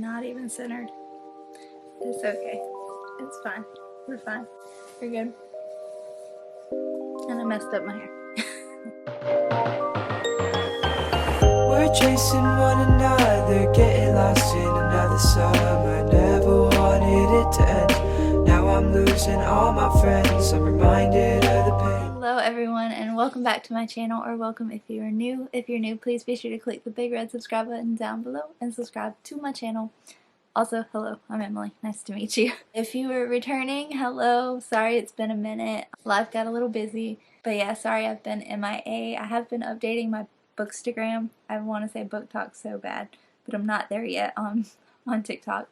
not even centered. It's okay. It's fine. We're fine. We're good. And I messed up my hair. We're chasing one another, getting lost in another summer. Never wanted it to end. Now I'm losing all my friends. I'm reminded of the pain. Hello everyone, and welcome back to my channel, or welcome if you are new. If you're new, please be sure to click the big red subscribe button down below and subscribe to my channel. Also, hello, I'm Emily. Nice to meet you. If you were returning, hello. Sorry it's been a minute. Life got a little busy. But yeah, sorry I've been MIA. I have been updating my Bookstagram. I want to say Book Talk so bad, but I'm not there yet on TikTok.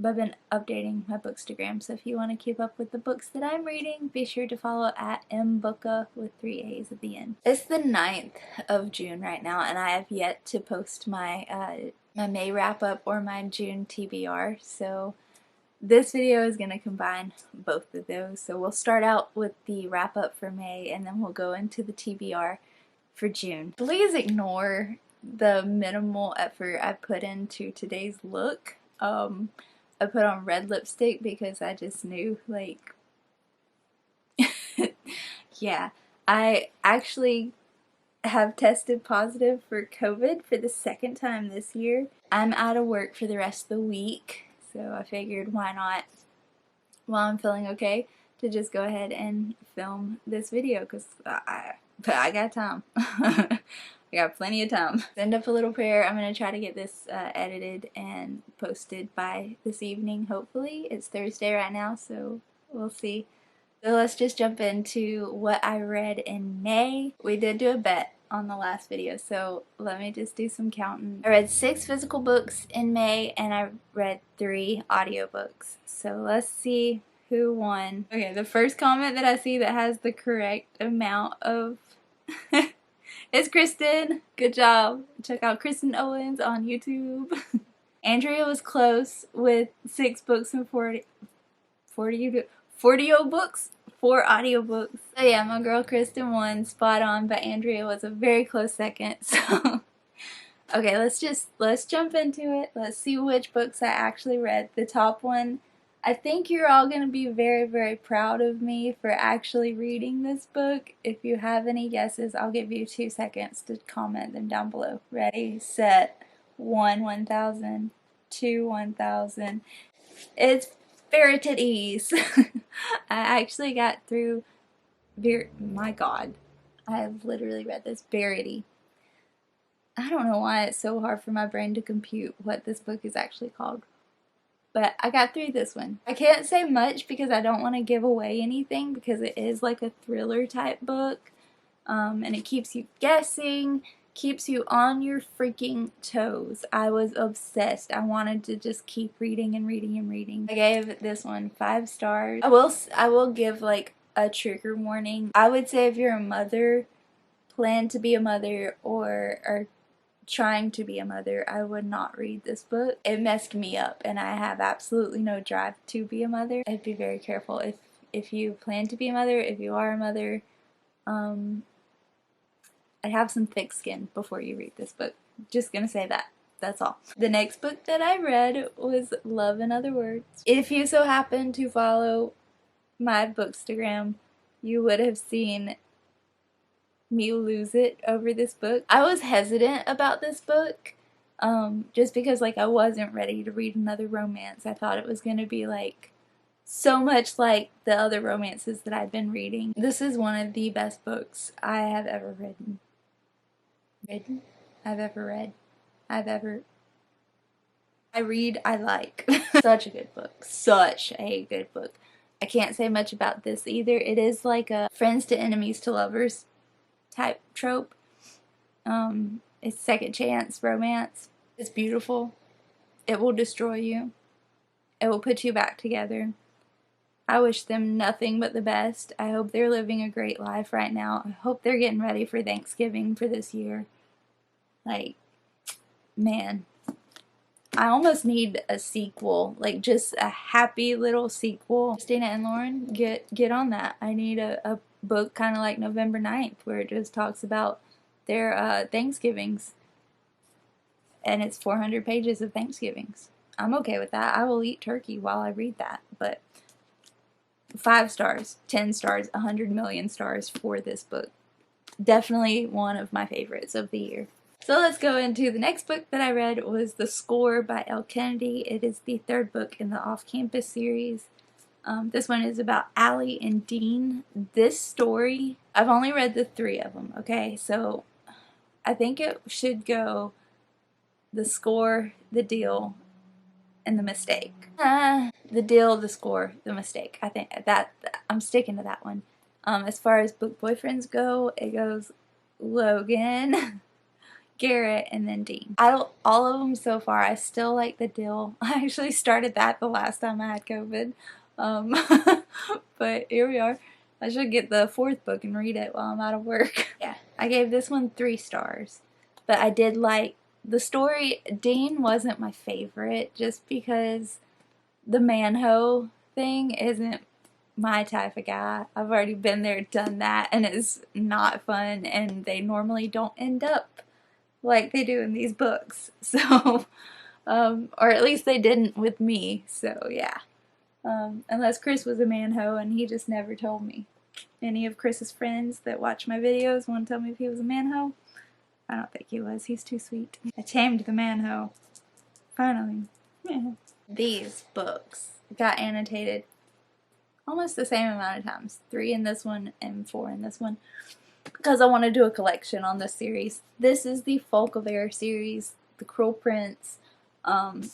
But I've been updating my Bookstagram, so if you want to keep up with the books that I'm reading, be sure to follow at embeccaaa with 3 A's at the end. It's the 9th of June right now, and I have yet to post my my May wrap-up or my June TBR, so this video is going to combine both of those. So we'll start out with the wrap-up for May, and then we'll go into the TBR for June. Please ignore the minimal effort I put into today's look. I put on red lipstick because I just knew, like, yeah, I actually have tested positive for COVID for the second time this year. I'm out of work for the rest of the week, so I figured why not, while I'm feeling okay, to just go ahead and film this video, because I got time. I got plenty of time. Send up a little prayer. I'm going to try to get this edited and posted by this evening, hopefully. It's Thursday right now, so we'll see. So let's just jump into what I read in May. We did do a bet on the last video, so let me just do some counting. I read 6 physical books in May, and I read 3 audiobooks. So let's see who won. Okay, the first comment that I see that has the correct amount of... It's Kristen. Good job. Check out Kristen Owens on YouTube. Andrea was close with 6 books and 40 books, 4 audiobooks. So yeah, my girl Kristen won, spot on, but Andrea was a very close second. So okay, let's jump into it. Let's see which books I actually read. The top one, I think you're all going to be very, very proud of me for actually reading this book. If you have any guesses, I'll give you 2 seconds to comment them down below. Ready, set, 1, 1000, 2, 1000. It's Spirited Ease. I actually got through, my god, I have literally read this, Verity. I don't know why it's so hard for my brain to compute what this book is actually called. But I got through this one. I can't say much because I don't want to give away anything, because it is like a thriller type book. And it keeps you guessing, keeps you on your freaking toes. I was obsessed. I wanted to just keep reading and reading and reading. I gave this one 5 stars. I will give like a trigger warning. I would say if you're a mother, plan to be a mother, or are trying to be a mother, I would not read this book. It messed me up, and I have absolutely no drive to be a mother. I'd be very careful if you plan to be a mother, if you are a mother. I'd have some thick skin before you read this book. Just gonna say that. That's all. The next book that I read was Love in Other Words. If you so happen to follow my Bookstagram, you would have seen me lose it over this book. I was hesitant about this book, just because like I wasn't ready to read another romance. I thought it was going to be like so much like the other romances that I've been reading. This is one of the best books I have ever read. I read, I like. Such a good book. Such a good book. I can't say much about this either. It is like a friends to enemies to lovers type trope. It's second chance romance. It's beautiful. It will destroy you. It will put you back together. I wish them nothing but the best. I hope they're living a great life right now. I hope they're getting ready for Thanksgiving for this year. Like, man, I almost need a sequel, like just a happy little sequel. Christina and Lauren, get on that. I need a book kind of like November 9th, where it just talks about their Thanksgivings. and it's 400 pages of Thanksgivings. I'm okay with that. I will eat turkey while I read that, but 5 stars, 10 stars, 100 million stars for this book. Definitely one of my favorites of the year. So let's go into the next book that I read was The Score by Elle Kennedy. It is the 3rd book in the Off-Campus series. This one is about Allie and Dean. This story, I've only read the 3 of them, okay? So I think it should go The Score, The Deal, and The Mistake. The Deal, The Score, The Mistake. I think that I'm sticking to that one. As far as book boyfriends go, it goes Logan, Garrett, and then Dean. All of them so far. I still like The Deal. I actually started that the last time I had COVID. But here we are. I should get the 4th book and read it while I'm out of work. Yeah, I gave this one 3 stars. But I did like the story. Dean wasn't my favorite just because the manho thing isn't my type of guy. I've already been there, done that, and it's not fun, and they normally don't end up like they do in these books. So, or at least they didn't with me, so yeah. Unless Chris was a manho and he just never told me. Any of Chris's friends that watch my videos want to tell me if he was a manho? I don't think he was. He's too sweet. I tamed the manho. Finally. Yeah. These books got annotated almost the same amount of times. 3 in this one and 4 in this one. Because I want to do a collection on this series. This is the Folk of Air series, The Cruel Prince.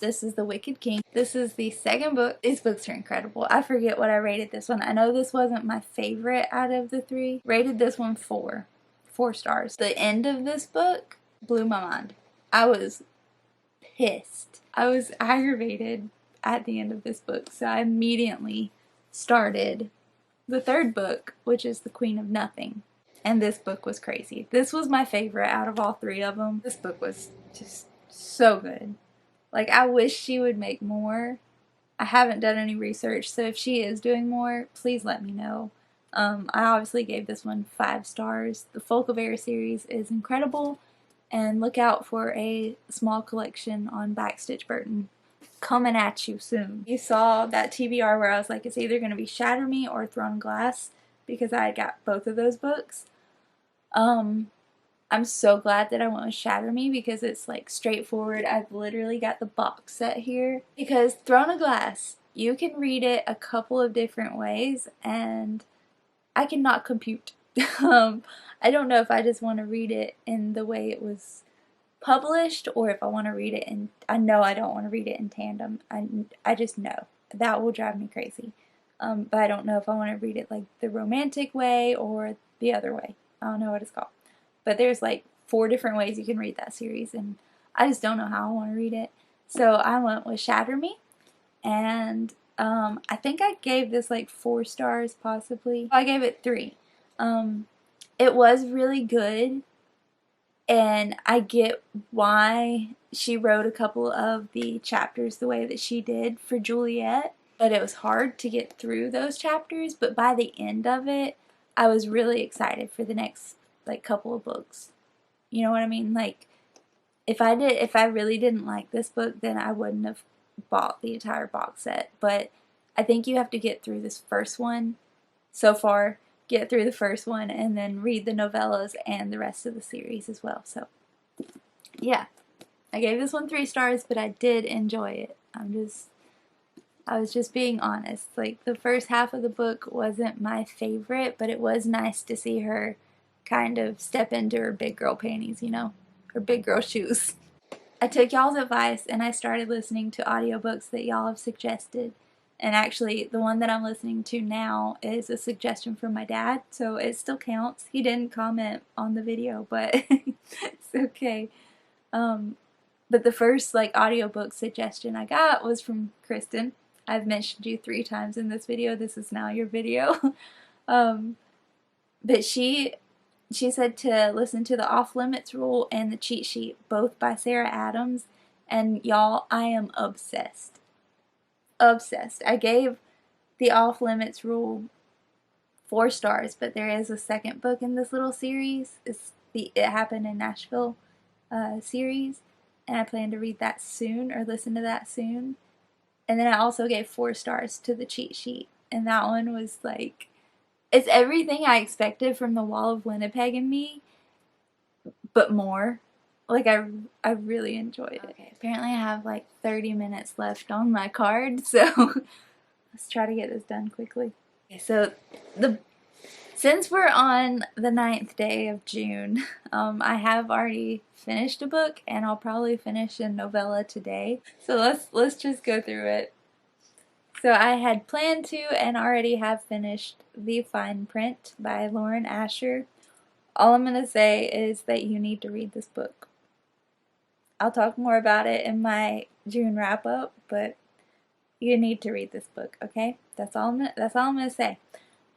This is The Wicked King. This is the 2nd book. These books are incredible. I forget what I rated this one. I know this wasn't my favorite out of the 3. Rated this one 4 stars. The end of this book blew my mind. I was pissed. I was aggravated at the end of this book, so I immediately started the 3rd book, which is The Queen of Nothing. And this book was crazy. This was my favorite out of all 3 of them. This book was just so good. Like, I wish she would make more. I haven't done any research, so if she is doing more, please let me know. I obviously gave this one 5 stars. The Folk of Air series is incredible, and look out for a small collection on Backstitch Burton coming at you soon. You saw that TBR where I was like, it's either going to be Shatter Me or Throne Glass, because I got both of those books. I'm so glad that I went with Shatter Me because it's like straightforward. I've literally got the box set here. Because Throne of Glass, you can read it a couple of different ways and I cannot compute. I don't know if I just want to read it in the way it was published or if I want to read it in, I know I don't want to read it in tandem. I just know. That will drive me crazy. But I don't know if I want to read it like the romantic way or the other way. I don't know what it's called. But there's like 4 different ways you can read that series, and I just don't know how I want to read it. So I went with Shatter Me, and I think I gave this like 4 stars possibly. I gave it 3. It was really good, and I get why she wrote a couple of the chapters the way that she did for Juliet, but it was hard to get through those chapters. But by the end of it, I was really excited for the next like couple of books. You know what I mean? Like if I really didn't like this book, then I wouldn't have bought the entire box set. But I think you have to get through this first one so far, get through the first one, and then read the novellas and the rest of the series as well. So yeah, I gave this one 3 stars, but I did enjoy it. I was just being honest. Like the first half of the book wasn't my favorite, but it was nice to see her kind of step into her big girl panties, you know, her big girl shoes. I took y'all's advice and I started listening to audiobooks that y'all have suggested. And actually, the one that I'm listening to now is a suggestion from my dad, so it still counts. He didn't comment on the video, but it's okay. But the first like audiobook suggestion I got was from Kristen. I've mentioned you 3 times in this video. This is now your video. But she said to listen to the Off Limits Rule and the Cheat Sheet, both by Sarah Adams. And y'all, I am obsessed. Obsessed. I gave the Off Limits Rule 4 stars, but there is a 2nd book in this little series. It's the It Happened in Nashville series. and I plan to read that soon or listen to that soon. And then I also gave 4 stars to the cheat sheet, and that one was like, it's everything I expected from The Wall of Winnipeg and Me, but more. Like, I really enjoyed it. Okay, apparently I have like 30 minutes left on my card, so let's try to get this done quickly. Okay, so since we're on the 9th day of June, I have already finished a book, and I'll probably finish a novella today. So let's just go through it. So I had planned to and already have finished The Fine Print by Lauren Asher. All I'm going to say is that you need to read this book. I'll talk more about it in my June wrap-up, but you need to read this book, okay? That's all I'm going to say.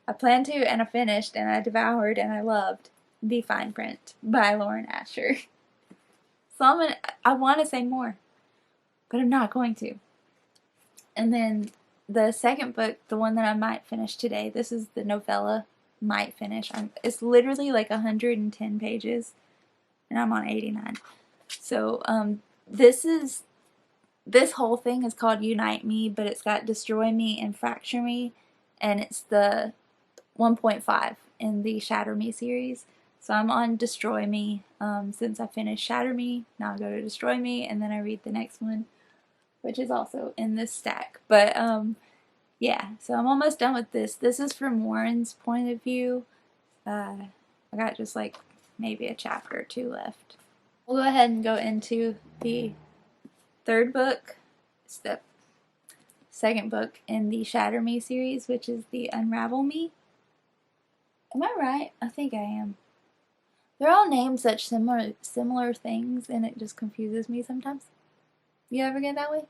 I planned to, and I finished, and I devoured, and I loved The Fine Print by Lauren Asher. So I want to say more, but I'm not going to. And then the second book, the one that I might finish today, this is the novella might finish. It's literally like 110 pages, and I'm on 89. So this whole thing is called Unite Me, but it's got Destroy Me and Fracture Me, and it's the 1.5 in the Shatter Me series. So I'm on Destroy Me since I finished Shatter Me. Now I go to Destroy Me, and then I read the next one, which is also in this stack. But yeah, so I'm almost done with this. This is from Warren's point of view. I got just like maybe a chapter or 2 left. We'll go ahead and go into the third book. It's the second book in the Shatter Me series, which is the Unravel Me. Am I right? I think I am. They're all named such similar things, and it just confuses me sometimes. You ever get that way?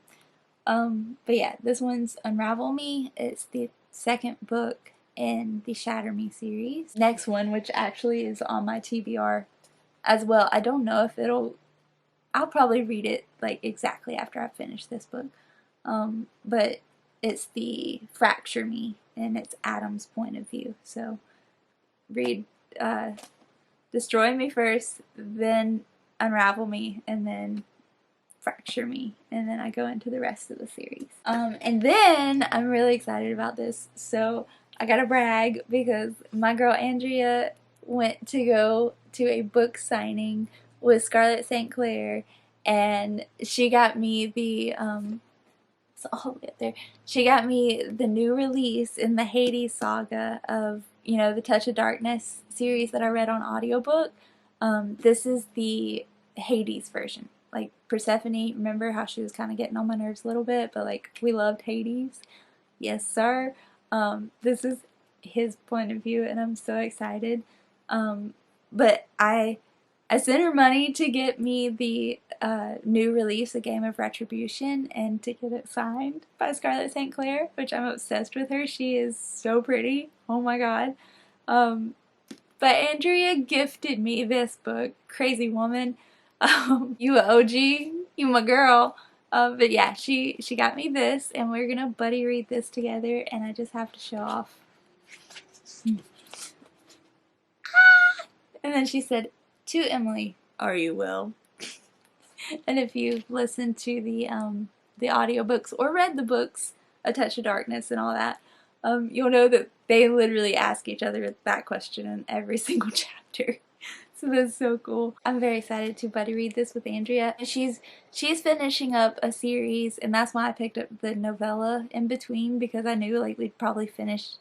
But yeah, this one's Unravel Me. It's the second book in the Shatter Me series. Next one, which actually is on my TBR as well. I don't know if I'll probably read it like exactly after I finish this book. But it's the Fracture Me, and it's Adam's point of view. So read Destroy Me first, then Unravel Me, and then Fracture Me, and then I go into the rest of the series. And then I'm really excited about this. So I gotta brag because my girl Andrea went to go to a book signing with Scarlett St. Clair, and she got me the so I'll get there. She got me the new release in the Hades saga of, you know, the Touch of Darkness series that I read on audiobook. This is the Hades version. Like Persephone, remember how she was kind of getting on my nerves a little bit, but like we loved Hades. Yes, sir. This is his point of view, and I'm so excited. But I sent her money to get me the new release, A Game of Retribution, and to get it signed by Scarlett St. Clair, which I'm obsessed with her. She is so pretty. Oh my god. But Andrea gifted me this book, crazy woman. You a OG, you my girl. But yeah, she got me this, and we're gonna buddy read this together, and I just have to show off. And then she said, to Emily, are you well? And if you've listened to the audiobooks or read the books, A Touch of Darkness and all that, you'll know that they literally ask each other that question in every single chapter. So that's so cool. I'm very excited to buddy read this with Andrea. She's finishing up a series, and that's why I picked up the novella in between, because I knew like we'd probably finish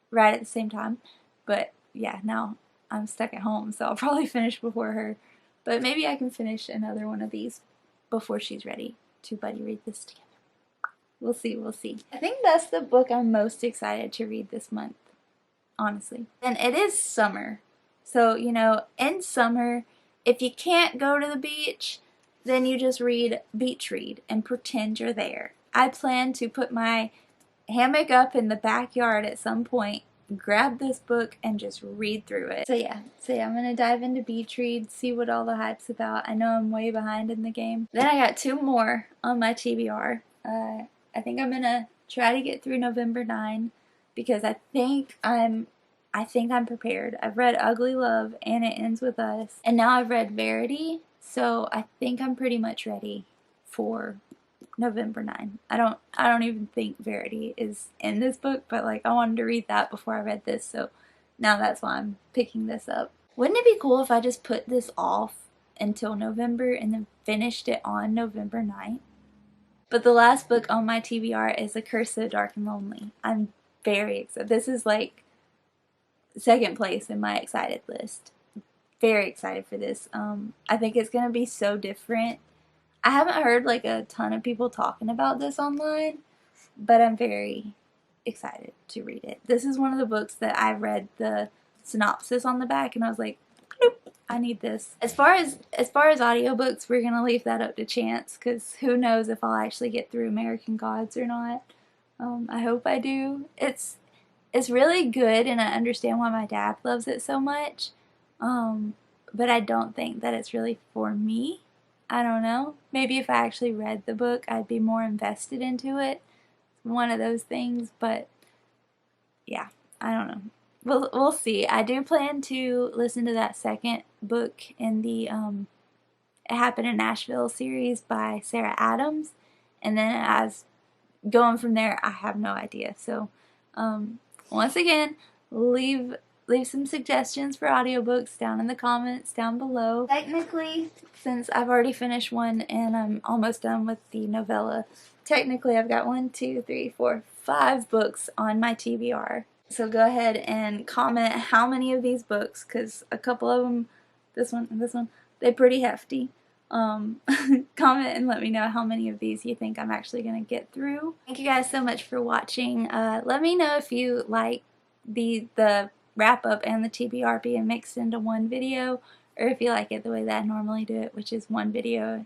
right at the same time. But yeah, now I'm stuck at home, so I'll probably finish before her. But maybe I can finish another one of these before she's ready to buddy read this together. We'll see, we'll see. I think that's the book I'm most excited to read this month, honestly. And it is summer. So, you know, in summer, if you can't go to the beach, then you just beach read and pretend you're there. I plan to put my hammock up in the backyard at some point, grab this book, and just read through it. So yeah, I'm gonna dive into beach read, see what all the hype's about. I know I'm way behind in the game. Then I got 2 more on my TBR. I think I'm gonna try to get through November 9 because I think I'm prepared. I've read Ugly Love and It Ends With Us, and now I've read Verity. So I think I'm pretty much ready for November 9. I don't even think Verity is in this book, but like I wanted to read that before I read this, so now that's why I'm picking this up. Wouldn't it be cool if I just put this off until November and then finished it on November 9th? But the last book on my TBR is A Curse So Dark and Lonely. I'm very excited. This is like second place in my excited list. Very excited for this. I think it's gonna be so different. I haven't heard like a ton of people talking about this online, but I'm very excited to read it. This is one of the books that I read the synopsis on the back and I was like, nope, I need this. As far as audiobooks, we're gonna leave that up to chance because who knows if I'll actually get through American Gods or not. I hope I do. It's really good and I understand why my dad loves it so much. But I don't think that it's really for me. I don't know. Maybe if I actually read the book, I'd be more invested into it. One of those things, but yeah, I don't know. We'll see. I do plan to listen to that second book in the It Happened in Nashville series by Sarah Adams, and then as going from there, I have no idea. So, once again, leave some suggestions for audiobooks down in the comments down below. Technically, since I've already finished one and I'm almost done with the novella, technically I've got 5 books on my TBR. So go ahead and comment how many of these books, because a couple of them, this one and this one, they're pretty hefty. Comment and let me know how many of these you think I'm actually going to get through. Thank you guys so much for watching. Let me know if you like the wrap up and the TBR being mixed into one video, or if you like it the way that I normally do it, which is one video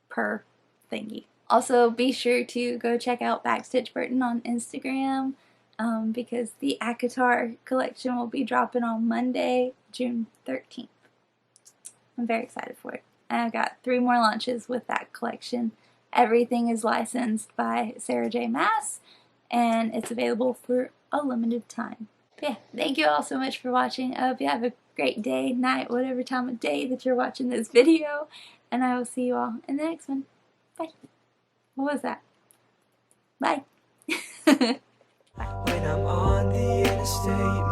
per thingy. Also, be sure to go check out Backstitch Burton on Instagram, because the ACOTAR collection will be dropping on Monday, June 13th. I'm very excited for it. And I've got 3 more launches with that collection. Everything is licensed by Sarah J. Maas, and it's available for a limited time. But yeah, thank you all so much for watching. I hope you have a great day, night, whatever time of day that you're watching this video, and I will see you all in the next one. Bye. What was that? Bye. When I'm on the interstate,